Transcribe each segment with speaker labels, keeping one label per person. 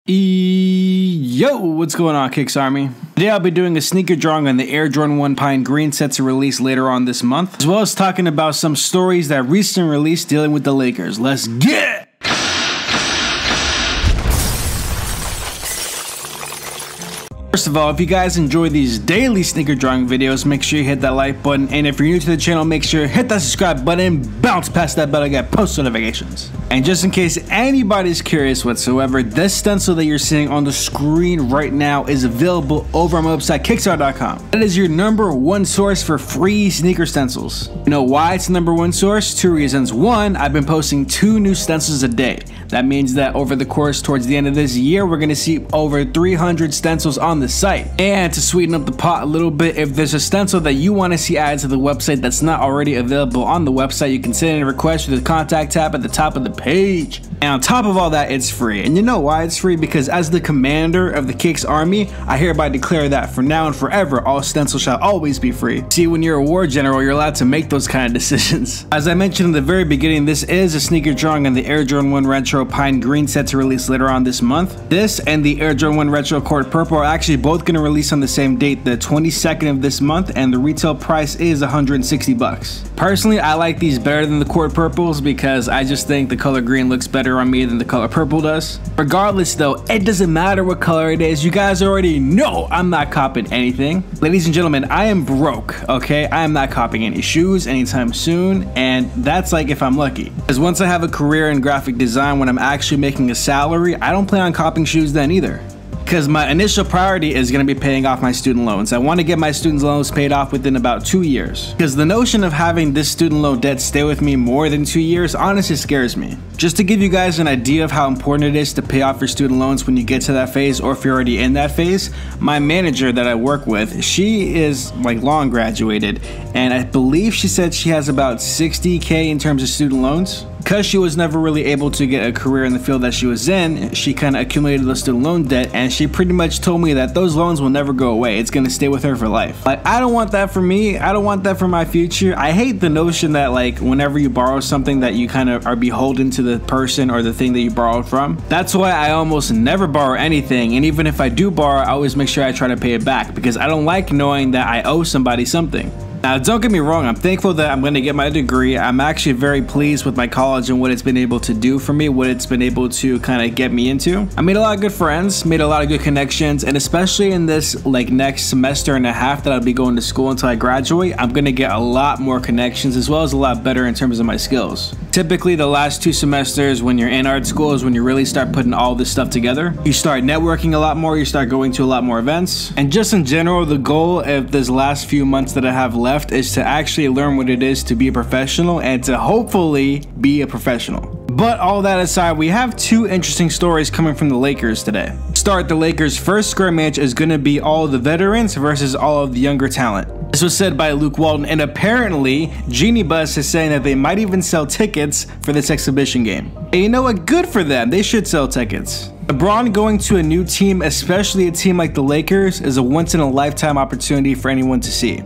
Speaker 1: Yo, what's going on, Kicks Army? Today I'll be doing a sneaker drawing on the Air Jordan 1 Pine Green set to release later on this month, as well as talking about some stories that recently released dealing with the Lakers. Let's get it! First of all, if you guys enjoy these daily sneaker drawing videos, make sure you hit that like button, and if you're new to the channel, make sure you hit that subscribe button and bounce past that bell to get post notifications. And just in case anybody's curious whatsoever, this stencil that you're seeing on the screen right now is available over on my website, KicksArt.com. That is your #1 source for free sneaker stencils. You know why it's the #1 source? Two reasons. One, I've been posting 2 new stencils a day. That means that over the course towards the end of this year, we're going to see over 300 stencils on the site. And to sweeten up the pot a little bit, if there's a stencil that you want to see added to the website that's not already available on the website, you can send in a request through the contact tab at the top of the page. And on top of all that, it's free. And you know why it's free? Because as the commander of the Kicks Army, I hereby declare that for now and forever, all stencils shall always be free. See, when you're a war general, you're allowed to make those kind of decisions. As I mentioned in the very beginning, this is a sneaker drawing on the Air Jordan 1 Retro Pine Green set to release later on this month. This and the Air Jordan 1 Retro Accord Purple are actually both going to release on the same date, the 22nd of this month, and the retail price is 160 bucks. Personally, I like these better than the Accord Purples because I just think the color green looks better on me than the color purple does. Regardless though, it doesn't matter what color it is, you guys already know I'm not copying anything. Ladies and gentlemen, I am broke, okay? I am not copying any shoes anytime soon, and that's like if I'm lucky. Because once I have a career in graphic design, when I'm actually making a salary, I don't plan on copying shoes then either. Because my initial priority is going to be paying off my student loans. I want to get my student loans paid off within about 2 years. Because the notion of having this student loan debt stay with me more than 2 years honestly scares me. Just to give you guys an idea of how important it is to pay off your student loans when you get to that phase, or if you're already in that phase, my manager that I work with, she is like long graduated, and I believe she said she has about 60K in terms of student loans. Because she was never really able to get a career in the field that she was in, she kind of accumulated the student loan debt, and she pretty much told me that those loans will never go away. It's going to stay with her for life. Like, I don't want that for me. I don't want that for my future. I hate the notion that like whenever you borrow something that you kind of are beholden to the person or the thing that you borrowed from. That's why I almost never borrow anything, and even if I do borrow, I always make sure I try to pay it back because I don't like knowing that I owe somebody something. Now, don't get me wrong, I'm thankful that I'm going to get my degree. I'm actually very pleased with my college and what it's been able to do for me, what it's been able to kind of get me into. I made a lot of good friends, made a lot of good connections, and especially in this like next semester and a half that I'll be going to school until I graduate, I'm going to get a lot more connections as well as a lot better in terms of my skills. Typically, the last 2 semesters when you're in art school is when you really start putting all this stuff together. You start networking a lot more, you start going to a lot more events, and just in general, the goal of this last few months that I have left is to actually learn what it is to be a professional and to hopefully be a professional. But all that aside, we have 2 interesting stories coming from the Lakers today. To start, the Lakers' first scrimmage is going to be all of the veterans versus all of the younger talent. This was said by Luke Walton, and apparently Genie Bus is saying that they might even sell tickets for this exhibition game. And you know what? Good for them. They should sell tickets. LeBron going to a new team, especially a team like the Lakers, is a once-in-a-lifetime opportunity for anyone to see.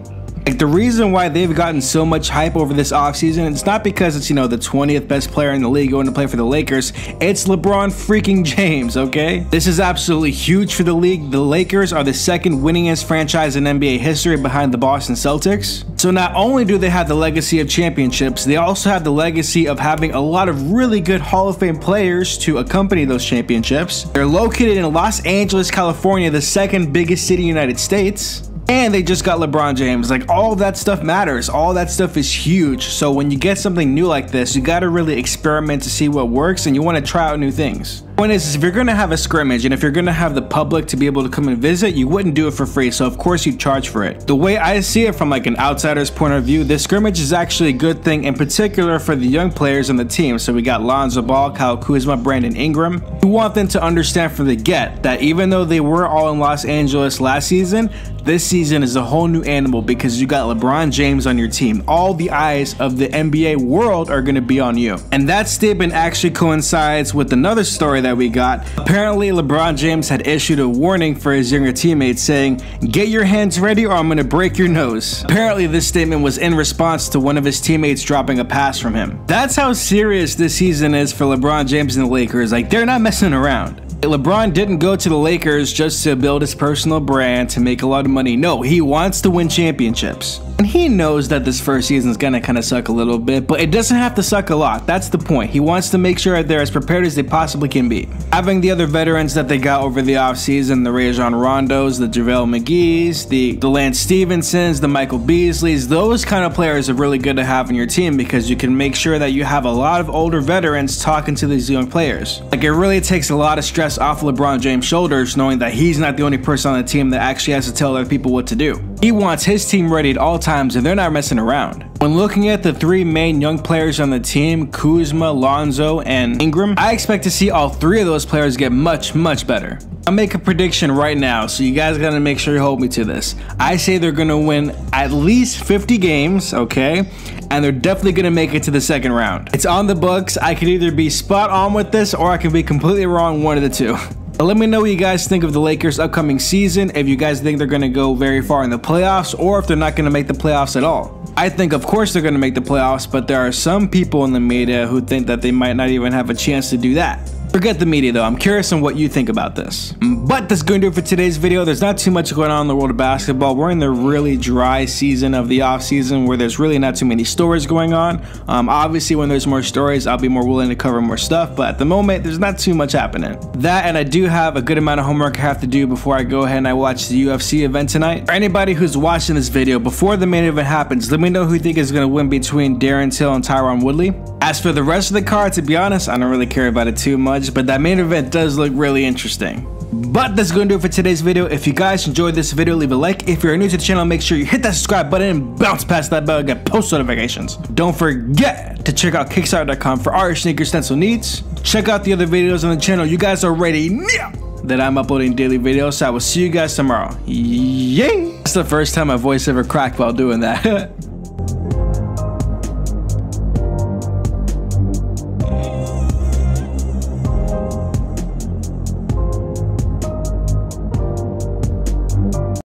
Speaker 1: Like, the reason why they've gotten so much hype over this offseason, it's not because it's, you know, the 20th best player in the league going to play for the Lakers. It's LeBron freaking James, okay? This is absolutely huge for the league. The Lakers are the 2nd winningest franchise in NBA history behind the Boston Celtics. So not only do they have the legacy of championships, they also have the legacy of having a lot of really good Hall of Fame players to accompany those championships. They're located in Los Angeles, California, the 2nd biggest city in the United States. And they just got LeBron James. Like, all that stuff matters. All that stuff is huge. So when you get something new like this, you got to really experiment to see what works, and you want to try out new things. Point is, if you're going to have a scrimmage and if you're going to have the public to be able to come and visit, you wouldn't do it for free, so of course you'd charge for it. The way I see it from like an outsider's point of view, this scrimmage is actually a good thing, in particular for the young players on the team. So we got Lonzo Ball, Kyle Kuzma, Brandon Ingram. We want them to understand from the get that even though they were all in Los Angeles last season, this season is a whole new animal because you got LeBron James on your team. All the eyes of the NBA world are going to be on you. And that statement actually coincides with another story that we got. Apparently, LeBron James had issued a warning for his younger teammates saying, "Get your hands ready or I'm going to break your nose." Apparently, this statement was in response to one of his teammates dropping a pass from him. That's how serious this season is for LeBron James and the Lakers. Like, they're not messing around. LeBron didn't go to the Lakers just to build his personal brand to make a lot of money. No, he wants to win championships. And he knows that this first season is gonna kind of suck a little bit, but it doesn't have to suck a lot. That's the point. He wants to make sure that they're as prepared as they possibly can be. Having the other veterans that they got over the offseason, the Rajon Rondos, the JaVale McGee's, the Lance Stevensons, the Michael Beasleys, those kind of players are really good to have on your team because you can make sure that you have a lot of older veterans talking to these young players. Like, it really takes a lot of stress off LeBron James' shoulders knowing that he's not the only person on the team that actually has to tell other people what to do. He wants his team ready at all times and they're not messing around. When looking at the three main young players on the team, Kuzma, Lonzo, and Ingram, I expect to see all three of those players get much better. I'll make a prediction right now, so you guys gotta make sure you hold me to this. I say they're gonna win at least 50 games, okay? And they're definitely gonna make it to the second round. It's on the books. I could either be spot on with this or I could be completely wrong, one of the two. Let me know what you guys think of the Lakers' upcoming season, if you guys think they're going to go very far in the playoffs or if they're not going to make the playoffs at all. I think of course they're going to make the playoffs, but there are some people in the media who think that they might not even have a chance to do that. Forget the media though, I'm curious on what you think about this. But that's going to do it for today's video. There's not too much going on in the world of basketball. We're in the really dry season of the off season where there's really not too many stories going on. Obviously when there's more stories, I'll be more willing to cover more stuff, but at the moment there's not too much happening. That, and I do have a good amount of homework I have to do before I go ahead and I watch the UFC event tonight. For anybody who's watching this video, before the main event happens, let me know who you think is going to win between Darren Till and Tyron Woodley. As for the rest of the card, to be honest, I don't really care about it too much, but that main event does look really interesting. But that's going to do it for today's video. If you guys enjoyed this video, leave a like. If you're new to the channel, make sure you hit that subscribe button and bounce past that bell to get post notifications. Don't forget to check out KicksArt.com for all your sneaker stencil needs. Check out the other videos on the channel. You guys already know that I'm uploading daily videos, so I will see you guys tomorrow. Yay! That's the first time my voice ever cracked while doing that.